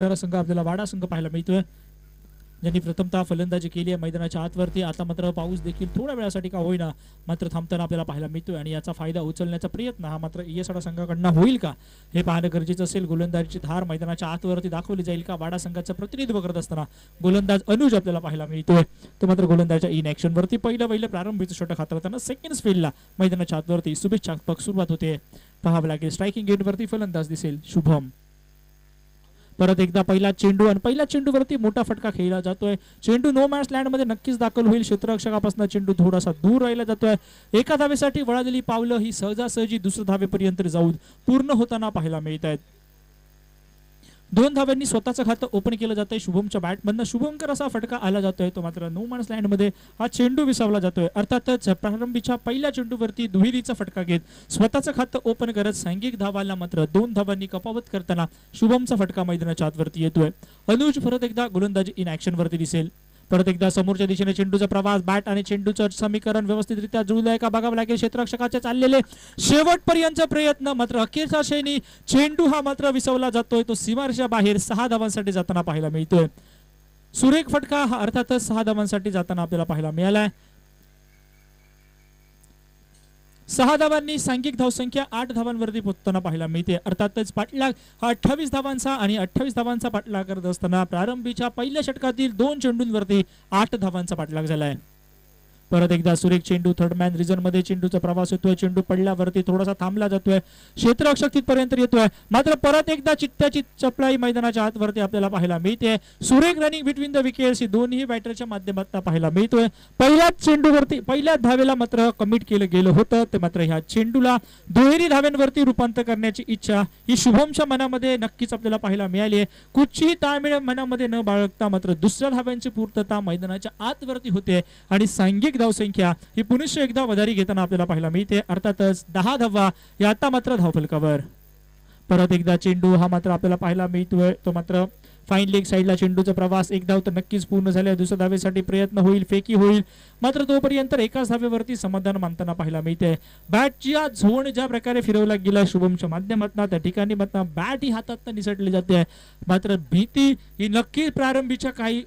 संघ आपल्याला वाडा संघ पाहायला मिळतोय, ज्यांनी प्रथमतः फलंदाजी केली आहे मैदानाच्या आतवरती. आता मात्र पाऊस देखील थोड्या वेळासाठी का होईना मात्र थांबताना आपल्याला पाहायला मिळतोय आणि याचा फायदा उचलण्याचा प्रयत्न हा मात्र ईएसआर संघाकडनं होईल का हे पाहणं गरजेचं असेल. गोलंदाजीची धार मैदानाच्या आतवरती दाखवली जाईल का? वाडा संघाचं प्रतिनिधित्व करत असताना गोलंदाज अनुज आपल्याला पाहायला मिळतोय. तो मात्र गोलंदाजच्या इन ऍक्शन वरती पहिलं प्रारंभीचं षटक हाताळताना सेकंड फील्डला मैदानाच्या आतवरती शुभेच्छात्मक सुरुवात होते. पाहावं लागेल स्ट्रायकिंग गेट वरती फलंदाज दिसेल शुभम. परत एकदा पहिला चेंडू आणि पहिल्या चेंडूवरती मोठा फटका खेळला जातोय. चेंडू नो मॅच लँड मध्ये नक्कीच दाखल होईल. क्षेत्ररक्षकापासून चेंडू थोडासा दूर राहिला जातोय. एका धावेसाठी वळालेली पावलं ही सहजासहजी दुसऱ्या धावेपर्यंत जाऊन पूर्ण होताना पाहायला मिळत आहेत. 2 धाव्यांनी स्वतःचं खातं ओपन केलं जातंय. शुभमच्या बॅटमधनं शुभंकर असा फटका आला जातोय. तो मात्र नो मॅन्स लँड मध्ये हा चेंडू विसावला जातोय. अर्थातच प्रारंभीच्या पहिल्या चेंडूवरती दुहेरीचा फटका घेत स्वतःचं खातं ओपन करत सांघिक धावाला मात्र 2 धावांनी कपावत करताना शुभमचा फटका मैदानाच्या आतवरती येतोय. अनुज परत एकदा गोलंदाजी इन ऍक्शन वरती दिसेल. परत एकदा समोरच्या दिशेने चेंडूचा प्रवास, बॅट आणि चेंडूचं समीकरण व्यवस्थितरित्या जुळलंय का बघावं लागेल. क्षेत्ररक्षकाचे चाललेले शेवटपर्यंत प्रयत्न मात्र अखेरच्या क्षणी चेंडू हा मात्र विसवला जातोय. तो सीमारेषा बाहेर 6 धावांसाठी जाताना पाहायला मिळतोय. सुरेख फटका हा अर्थातच 6 धावांसाठी जाताना आपल्याला पाहायला मिळालाय. 6 धावांनी सांघिक धावसंख्या 8 धावांवरती पोहोचताना पाहायला मिळते. अर्थातच पाठलाग हा 28 धावांचा आणि 28 धावांचा पाठलाग करत असताना प्रारंभीच्या पहिल्या षटकातील 2 चेंडूंवरती 8 धावांचा पाठलाग झालाय. परत एकदा सुरेख चेंडू थर्ड मॅन रिझन मध्ये चेंडूचा प्रवास होतोय. चेंडू पडल्यावरती थोडासा थांबला जातोय. क्षेत्ररक्षक तिथपर्यंत येतोय. मात्र परत एकदा चित्त्याची चपलाई मैदानाच्या आतवरती आपल्याला पाहायला मिळते. सुरेख रनिंग बिटवीन द विकेट्स दोन्ही बॅटरच्या माध्यमातून पाहायला मिळतोय. पहिल्याच चेंडूवरती पहिल्याच धावेला मात्र कमिट केलं गेलं होतं. ते मात्र ह्या चेंडूला दुहेरी धाव्यांवरती रूपांतर करण्याची इच्छा ही शुभमच्या मनामध्ये नक्कीच आपल्याला पाहायला मिळाली आहे. कुठचीही ताळमेळ मनामध्ये न बाळगता मात्र दुसऱ्या धाव्यांची पूर्तता मैदानाच्या आतवरती होते आणि सांघिक धावसंख्या ही पुनश्च एकदा वधारी घेताना आपल्याला पाहायला मिळते. अर्थातच 10 धावा या आता मात्र धावफलकावर. परत एकदा चेंडू हा मात्र आपल्याला पाहायला मिळतोय. तो मात्र फाईन लेग साईडला चेंडूचा प्रवास, एक धाव तर नक्कीच पूर्ण झाले. दुसऱ्या धावेसाठी प्रयत्न होईल, फेकी होईल. मात्र तोपर्यंत एकाच धावेवरती समाधान मानताना पाहायला मिळते. बॅटच्या झोन ज्या प्रकारे फिरवला गेला शुभमच्या माध्यमातून त्या ठिकाणी मात्र बॅट ही हातात निसटली जाते. मात्र भीती ही नक्कीच प्रारंभीच्या काही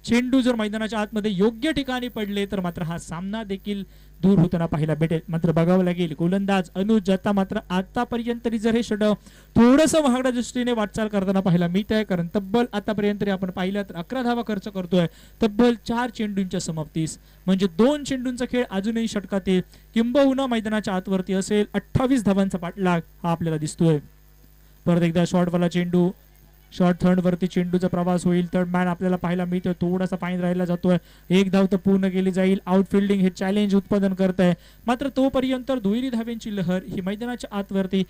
चेंडू जर मैदानाच्या आतमध्ये योग्य ठिकाणी पडले तर मात्र हा सामना देखील दूर होताना पाहायला भेटेल. मात्र बघावं लागेल गोलंदाज अनुज आता मात्र आतापर्यंत जर हे षटक थोडंसं महागड्या दृष्टीने वाटचाल करताना पाहायला मिळत आहे. कारण तब्बल आतापर्यंत आपण पाहिलं तर 11 धावा खर्च करतोय तब्बल 4 चेंडूंच्या समाप्तीस. म्हणजे 2 चेंडूंचा खेळ अजूनही षटकातील किंबहुना मैदानाच्या आतवरती असेल. 28 धावांचा पाठलाग हा आपल्याला दिसतोय. परत एकदा शॉर्टवाला चेंडू, शॉर्ट थर्ड वरती चेंडूचा प्रवास होईल. थर्ड मॅन आपल्याला पाहायला मिळतोय. थोडासा फाईन राहिला जातोय. एक धाव तर पूर्ण केली जाईल. आउटफिल्डिंग हे चॅलेंज उत्पादन करत आहे. मात्र तोपर्यंत दुहेरी धाव्यांची लहर ही मैदानाच्या आतवरती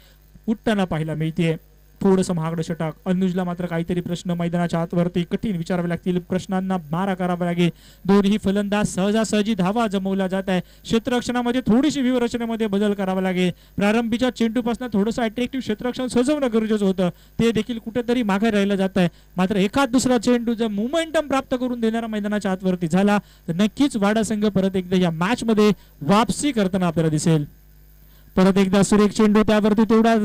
उठताना पाहायला मिळते. थोडंसं महागडं षटक. अनुजला मात्र काहीतरी प्रश्न मैदानाच्या आतवरती कठीण विचारावे लागतील. प्रश्नांना मारा करावा लागेल. दोन्ही फलंदाज सहजासहजी धावा जमवला जात आहे. क्षेत्ररक्षणामध्ये थोडीशी व्यूहरचनेमध्ये बदल करावा लागेल. प्रारंभीच्या चेंडूपासून थोडंसं अट्रॅक्टिव्ह क्षेत्ररक्षण सजवणं गरजेचं होतं. ते देखील कुठेतरी मागे राहिलं जात आहे. मात्र एखाद दुसरा चेंडू जर मोमेंटम प्राप्त करून देणारा मैदानाच्या आतवरती झाला तर नक्कीच वाडा संघ परत एकदा या मॅच मध्ये वापसी करताना आपल्याला दिसेल. परत एकदा सुरेख चेंडू, त्यावरती तेवढा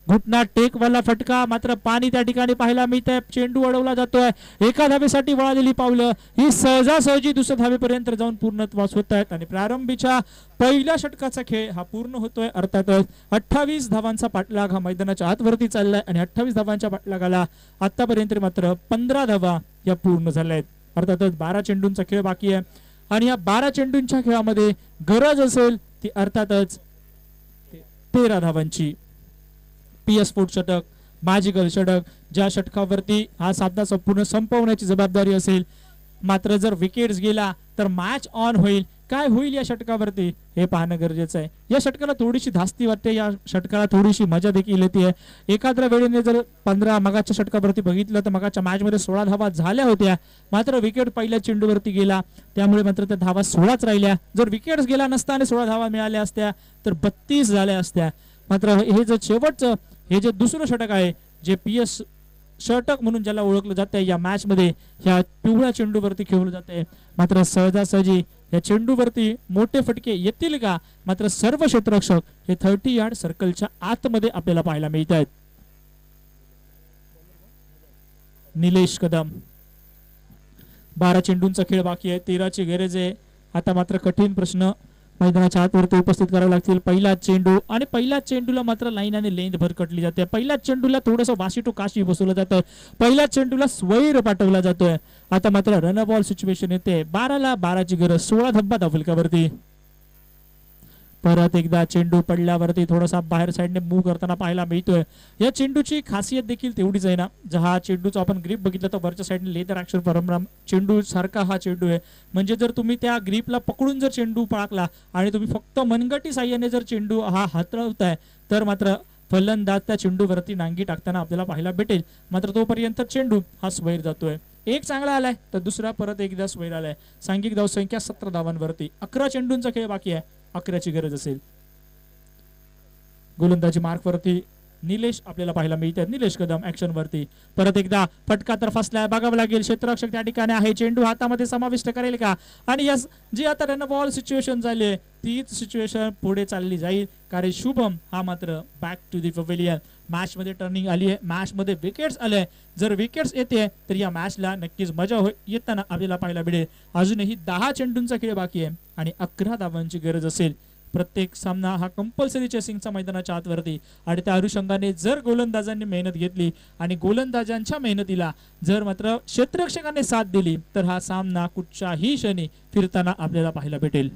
घुटना टेकवाला फटका. मात्र पाणी त्या ठिकाणी पाहायला मिळतंय. चेंडू अडवला जातोय. एका धावेसाठी वळालेली पावलं ही सहजासहजी दुसऱ्या धावेपर्यंत जाऊन पूर्णत्वास होत आहेत आणि प्रारंभीच्या पहिल्या षटकाचा खेळ हा पूर्ण होतोय. अर्थातच 28 धावांचा पाठलाग हा मैदानाच्या आतवरती चाललाय आणि 28 धावांच्या पाठलागाला आतापर्यंत मात्र 15 धावा या पूर्ण झाल्या आहेत. अर्थातच 12 चेंडूंचा खेळ बाकी आहे आणि या 12 चेंडूंच्या खेळामध्ये गरज असेल ती अर्थातच 13 धावांची. PS स्पोर्ट षटक, मॅजिकल षटक, ज्या षटकावरती हा सामना संपूर्ण संपवण्याची जबाबदारी असेल. मात्र जर विकेट्स गेला तर मॅच ऑन होईल. काय होईल या षटकावरती हे पाहणं गरजेचं आहे. या षटकाला थोडीशी धास्ती वाटते. या षटकाला थोडीशी मजा देखील येते. एखाद्या वेळेने जर 15 मगाच्या षटकावरती बघितलं तर मगाच्या मॅच मध्ये 16 धावा झाल्या होत्या. मात्र विकेट पहिल्या चेंडूवरती गेला त्यामुळे मात्र त्या धावा 16च राहिल्या. जर विकेट्स गेला नसता आणि 16 धावा मिळाल्या असत्या तर 32 झाल्या असत्या. मात्र हे जे शेवटचं हे जे दुसरं षटक आहे जे PS षटक म्हणून ज्याला ओळखलं जातंय या मॅच मध्ये ह्या पिवळ्या चेंडूवरती खेळलं जाते. मात्र सहजासहजी या चेंडूवरती मोठे फटके येतील का? मात्र सर्व क्षेत्ररक्षक हे 30 यार्ड सर्कलच्या आतमध्ये आपल्याला पाहायला मिळत आहेत. निलेश कदम. 12 चेंडूंचा खेळ बाकी आहे, 13ची गरज आहे. आता मात्र कठीण प्रश्न मैदानाच्या आतवरती उपस्थित करावे लागतील. पहिला चेंडू आणि पहिल्या चेंडूला मात्र लाईन आणि लेंथ भरकटली जाते. पहिल्या चेंडूला थोडंसं वाशी टू काशी बसवलं जातं, पहिल्या चेंडूला स्वैर पाठवला जातोय. आता मात्र रन बॉल सिच्युएशन येते. 12ला 12ची गरज, 16 धब्बा धावफलकावरती. परत एकदा चेंडू पडल्यावरती थोडासा बाहेर साईडने मूव्ह करताना पाहायला मिळतोय. या चेंडूची खासियत देखील तेवढीच आहे ना, जहा चेंडूचा आपण ग्रीप बघितलं तर वरच्या साईडने लेदर अक्षर परमराम चेंडू सारखा हा चेंडू आहे. म्हणजे जर तुम्ही त्या ग्रीपला पकडून जर चेंडू पाळकला आणि तुम्ही फक्त मनगटी साह्याने जर चेंडू हा हातळवताय तर मात्र फलंदाज त्या चेंडूवरती नांगी टाकताना आपल्याला पाहायला भेटेल. मात्र तोपर्यंत चेंडू हा स्वैर जातोय. एक चांगला आलाय तर दुसरा परत एकदा स्वैर आलाय. सांघिक धावसंख्या 17 धावांवरती. 11 चेंडूंचा खेळ बाकी आहे, 11ची गरज असेल. गोलंदाजी मार्क वरती निलेश आपल्याला पाहायला मिळतात. निलेश कदम ऍक्शन वरती. परत एकदा फटका तर फसलाय, बघावं लागेल. क्षेत्ररक्षक त्या ठिकाणी आहे, चेंडू हातामध्ये समाविष्ट करेल का? आणि यस, जी आता रन बॉल सिच्युएशन झाली आहे तीच सिच्युएशन पुढे चालली जाईल, कारण शुभम हा मात्र back to the pavilion. Match मध्ये टर्निंग आली आहे, मॅच मध्ये विकेट्स आले. जर विकेट्स येते तर या मॅचला नक्कीच मजा येताना आपल्याला पाहायला मिळेल. अजूनही 10 चेंडूंचा खेळ बाकी आहे आणि 11 धावांची गरज असेल. प्रत्येक सामना हा कंपल्सरी चेसिंगचा मैदानाच्या आतवरती, आणि त्या अनुषंगाने जर गोलंदाजांनी मेहनत घेतली आणि गोलंदाजांच्या मेहनतीला जर मात्र क्षेत्ररक्षकाने साथ दिली तर हा सामना कुठच्याही क्षणी फिरताना आपल्याला पाहायला भेटेल.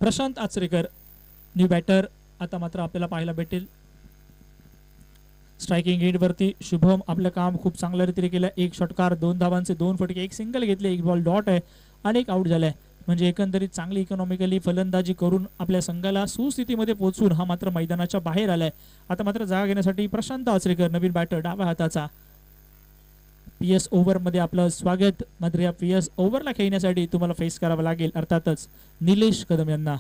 प्रशांत आचरेकर न्यू बॅटर आता मात्र आपल्याला पाहायला भेटेल. स्ट्रायकिंग एंड वरती शुभम आपलं काम खूप चांगल्या रीतीने केलं. एक षटकार, 2 धावांचे 2 फटके, एक सिंगल घेतले, एक बॉल डॉट आहे आणि एक आउट झालाय. म्हणजे एकंदरीत चांगली इकॉनॉमिकली फलंदाजी करून आपल्या संघाला सुस्थितीमध्ये पोहोचून हा मात्र मैदानाच्या बाहेर आलाय. आता मात्र जागा घेण्यासाठी प्रशांत आचरेकर नवीन बॅटर डाव्या हाताचा. PS ओव्हर मध्ये आपलं स्वागत. मात्र या PS ओव्हरला खेळण्यासाठी तुम्हाला फेस करावं लागेल अर्थातच निलेश कदम यांना.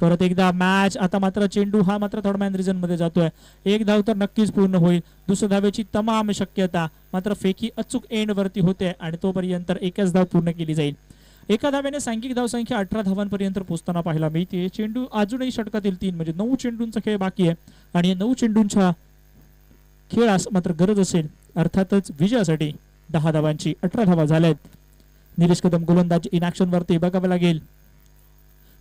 परत एकदा मॅच. आता मात्र चेंडू हा मात्र थर्ड मॅन रिजन मध्ये जातोय. एक धाव तर नक्कीच पूर्ण होईल, दुसऱ्या धावेची तमाम शक्यता. मात्र फेकी अचूक एंड वरती होते आणि तोपर्यंत एकच धाव पूर्ण केली जाईल. एका धाव्याने सांघिक धावसंख्या 18 धावांपर्यंत पोहोचताना पाहायला मिळते. चेंडू अजूनही षटकातील 3 म्हणजे 9 चेंडूंचा खेळ बाकी आहे आणि 9 चेंडूंच्या खेळास मात्र गरज असेल अर्थातच विजयासाठी 10 धावांची. 18 धावा झाल्यात. निलेश कदम गोलंदाज इन ऍक्शन वरती, बघावं लागेल.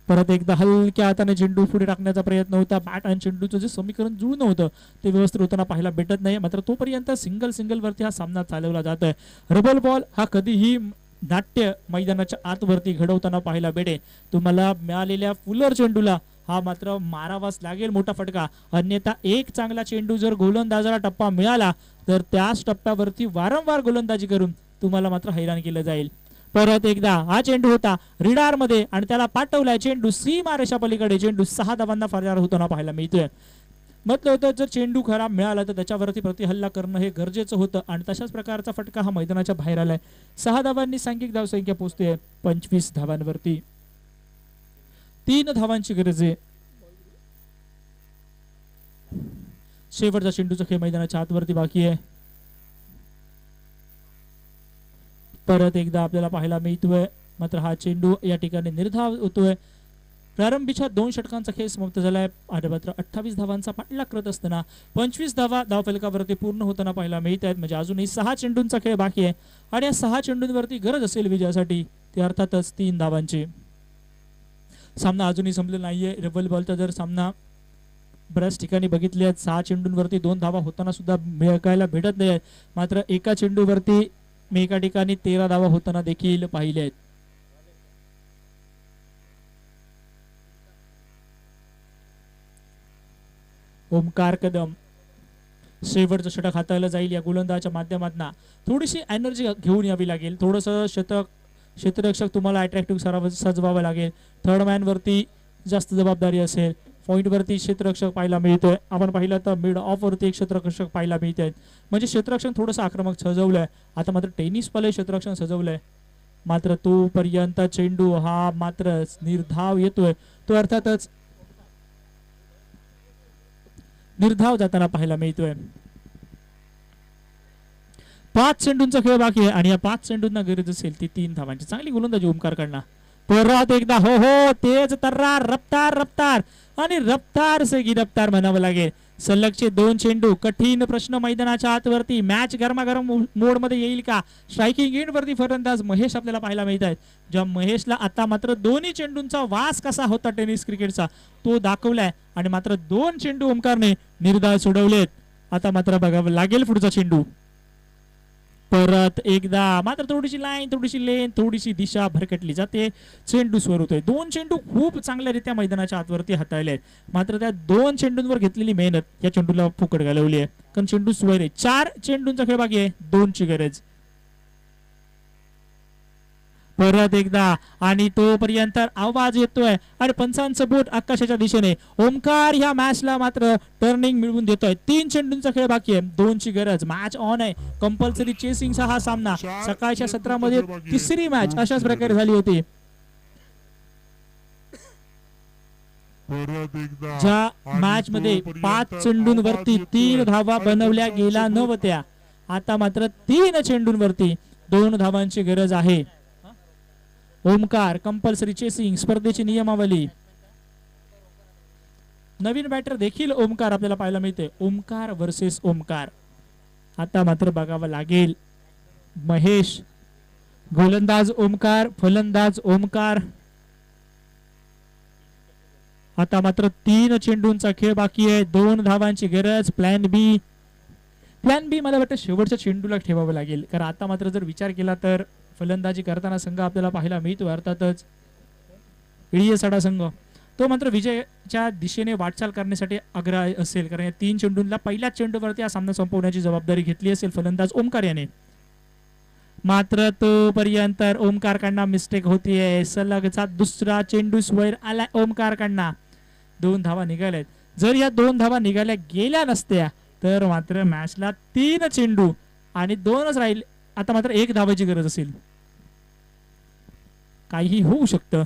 परत एकदा हलक्या हाताने चेंडू पुढे टाकण्याचा प्रयत्न होता. बॅट आणि चेंडूचं जे समीकरण जुळणं होतं ते व्यवस्थित होताना पाहायला भेटत नाही. मात्र तोपर्यंत सिंगल वरती हा सामना चालवला जातोय. रबल बॉल हा कधीही नाट्य मैदानाच्या आतवरती घडवताना पाहायला भेटेल. तुम्हाला मिळालेल्या फुलर चेंडूला हा मात्र मारावाच लागेल मोठा फटका. अन्यथा एक चांगला चेंडू जर गोलंदाजाला टप्पा मिळाला तर त्याच टप्प्यावरती वारंवार गोलंदाजी करून तुम्हाला मात्र हैराण केलं जाईल. परत एकदा हा चेंडू होता रिडार मध्ये आणि त्याला पाठवलाय चेंडू सीमारेषा पलीकडे. चेंडू 6 धावांना फरार होताना पाहायला मिळतोय. म्हटलं होतं जर चेंडू खराब मिळाला तर त्याच्यावरती प्रतिहल्ला करणं हे गरजेचं होतं आणि तशाच प्रकारचा फटका हा मैदानाच्या बाहेर आलाय. 6 धावांनी सांघिक धावसंख्या पोहोचते 25 धावांवरती. 3 धावांची गरज आहे. शेवटचा चेंडूचा खेळ मैदानाच्या आतवरती बाकी आहे. परत एकदा आपल्याला पाहायला मिळतोय मात्र हा चेंडू या ठिकाणी निर्धाव होतोय. प्रारंभीच्या 2 षटकांचा खेळ समाप्त झालाय आणि मात्र 28 धावांचा पाठलाग करत असताना 25 धावा धावफलकावरती पूर्ण होताना पाहायला मिळत आहेत. म्हणजे अजूनही 6 चेंडूंचा खेळ बाकी आहे आणि या 6 चेंडूंवरती गरज असेल विजयासाठी ते अर्थातच 3 धावांची. सामना अजूनही संपलेला नाहीये. रेबल बॉलचा जर सामना बऱ्याच ठिकाणी बघितले 6 चेंडूंवरती 2 धावा होताना सुद्धा मिळायला भेटत नाही. मात्र एका चेंडूवरती मी एका ठिकाणी 13 धावा होताना देखील पाहिले आहेत. ओमकार कदम शेवटचं षटक हाताळलं जाईल. या गोलंदाजाच्या माध्यमातून थोडीशी एनर्जी घेऊन यावी लागेल. थोडंसं क्षेत्ररक्षक तुम्हाला अट्रॅक्टिव्ह सजवावं लागेल. थर्ड मॅन वरती जास्त जबाबदारी असेल. पॉइंट वरती क्षेत्ररक्षक पाहायला मिळतोय. आपण पाहिलं तर मिड ऑफ वरती एक क्षेत्ररक्षक पाहायला मिळतोय. म्हणजे क्षेत्ररक्षण थोडंसं आक्रमक सजवलंय. आता मात्र टेनिस पाले क्षेत्ररक्षण सजवलंय. मात्र तोपर्यंत चेंडू हा मात्र निर्धाव येतोय. तो अर्थातच निर्धाव जाताना पाहायला मिळतोय. 5 चेंडूंचा खेळ बाकी आहे आणि या 5 चेंडूंना गरज असेल ती 3 धावांची. चांगली गोलंदाजी ओमकार कडनं. परत एकदा हो हो तेज तर्रार रफ्तार रफ्तार आणि रफ्तार से की रफ्तार म्हणावं लागेल. सलगचे 2 चेंडू. कठीण प्रश्न मैदानाच्या आतवरती. मॅच गरमागरम मोड मध्ये येईल का? स्ट्रायकिंग एंड वरती फलंदाज महेश आपल्याला पाहायला मिळत आहेत. ज्या महेशला आता मात्र दोन्ही चेंडूंचा वास कसा होता टेनिस क्रिकेटचा तो दाखवलाय आणि मात्र 2 चेंडू ओमकारने निर्धाव सोडवलेत. आता मात्र बघावं लागेल पुढचा चेंडू. परत एकदा मात्र थोडीशी लाईन थोडीशी लेन थोडीशी दिशा भरकटली जाते. चेंडू स्वर होतोय. 2 चेंडू खूप चांगल्यारीत्या मैदानाच्या आतवरती हाताळले आहेत. मात्र त्या 2 चेंडूंवर घेतलेली मेहनत या चेंडूला फुकट घालवली आहे. कारण चेंडू स्वर आहे. 4 चेंडूंचा खेळ बाकी आहे. 2 ची गरज. परत एकदा आणि तोपर्यंत आवाज येतोय आणि पंचांचं बोट आकाशाच्या दिशेने. ओमकार ह्या मॅचला मात्र टर्निंग मिळवून देतोय. 3 चेंडूंचा खेळ बाकी आहे. 2 ची गरज. मॅच ऑन आहे. कंपल्सरी चेसिंगचा हा सामना सकाळच्या सत्रामध्ये तिसरी मॅच अशाच प्रकारे झाली होती. ज्या मॅच मध्ये 5 चेंडूंवरती 3 धावा बनवल्या गेल्या नव्हत्या. आता मात्र 3 चेंडूंवरती 2 धावांची गरज आहे. ओमकार कंपल्सरी चेसिंग स्पर्धेची नियमावली. नवीन बॅटर देखील ओमकार आपल्याला पाहायला मिळते. ओमकार वर्सेस ओमकार. आता मात्र बघावं लागेल. महेश गोलंदाज ओमकार फलंदाज ओमकार. आता मात्र 3 चेंडूंचा खेळ बाकी आहे. 2 धावांची गरज. प्लॅन बी मला वाटतं शेवटच्या चेंडूला ठेवावं लागेल. कारण आता मात्र जर विचार केला तर फलंदाजी करताना संघ आपल्याला पाहायला मिळतो. अर्थातच इळीयसडा संघ तो मात्र विजयाच्या दिशेने वाटचाल करण्यासाठी आग्रही असेल. कारण या 3 चेंडूंना पहिल्याच चेंडूवरती हा सामना संपवण्याची जबाबदारी घेतली असेल फलंदाज ओमकार याने. मात्र तोपर्यंत ओमकारकडनं मिस्टेक होतीये. सलगचा दुसरा चेंडू स्वैर आला ओमकारकडनं. 2 धावा निघाल्यात. जर या 2 धावा निघाल्या गेल्या नसत्या तर मात्र मॅचला 3 चेंडू आणि 2च राहील. आता मात्र 1 धावाची गरज असेल. काहीही होऊ शकतं.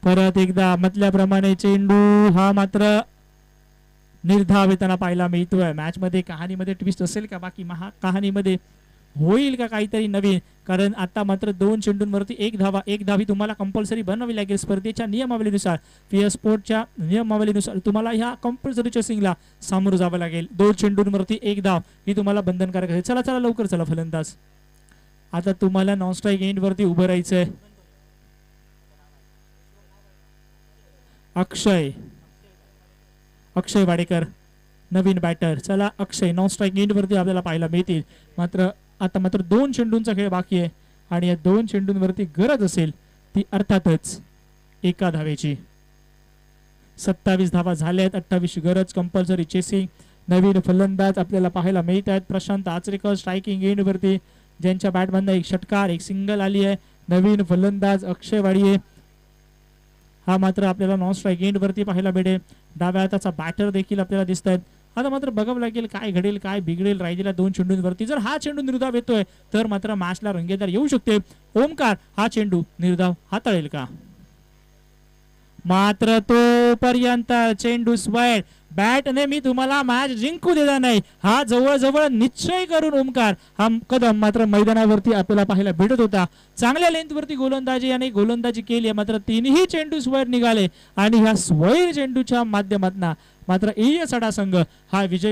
परत एकदा म्हटल्याप्रमाणे चेंडू हा मात्र निर्धाव येताना पाहायला मिळतोय. मॅच मध्ये कहाणीमध्ये ट्विस्ट असेल का? बाकी कहाणीमध्ये होईल का काहीतरी नवीन? कारण आता मात्र 2 चेंडूंवरती 1 धावा. 1 धावी तुम्हाला कंपल्सरी बनवावी लागेल. स्पर्धेच्या नियमावलीनुसार पीएस स्पोर्टच्या नियमावलीनुसार तुम्हाला ह्या कंपल्सरी चेसिंगला सामोरं जावं लागेल. 2 चेंडूंवरती 1 धाव ही तुम्हाला बंधनकारक आहे. चला चला लवकर चला फलंदाज. आता तुम्हाला नॉन स्ट्राईक एंड वरती उभं राहायचंय. अक्षय वाडेकर नवीन बॅटर. चला अक्षय नॉन स्ट्राईक एंड वरती आपल्याला पाहायला मिळतील. मात्र आता मात्र 2 चेंडूंचा खेळ बाकी आहे आणि या 2 चेंडूंवरती गरज असेल ती अर्थातच 1 धावेची. 27 धावा झाल्यात. 28 गरज. Compulsory chasing. नवीन फलंदाज आपल्याला पाहायला मिळत आहेत. प्रशांत आचरेकर स्ट्रायकिंग एंड वरती ज्यांच्या बॅटमधनं 1 षटकार 1 सिंगल आली आहे. नवीन फलंदाज अक्षय वाडिये हा मात्र आपल्याला नॉन स्ट्राईक एंड वरती पाहायला मिळेल. डाव्या हाताचा बॅटर देखील आपल्याला दिसत आहेत. आता मात्र बघावं लागेल काय घडेल काय बिघडेल राहिलेल्या 2 चेंडूंवरती. जर हा चेंडू निर्धाव येतोय तर मात्र मॅचला रंगेदार येऊ शकते. ओमकार हा चेंडू निर्धाव हाताळेल का? मात्र तोपर्यंत चेंडू स्वैर. बॅटने मी तुम्हाला मॅच जिंकू देणार नाही हा जवळजवळ निश्चय करून ओमकार हा कदम मात्र मैदानावरती आपल्याला पाहायला भेटत होता. चांगल्या लेंथवरती गोलंदाजी आणि गोलंदाजी केली. मात्र 3ही चेंडू स्वैर निघाले आणि ह्या स्वैर चेंडूच्या माध्यमातून मात्र इळीयसडा संघ हा विजय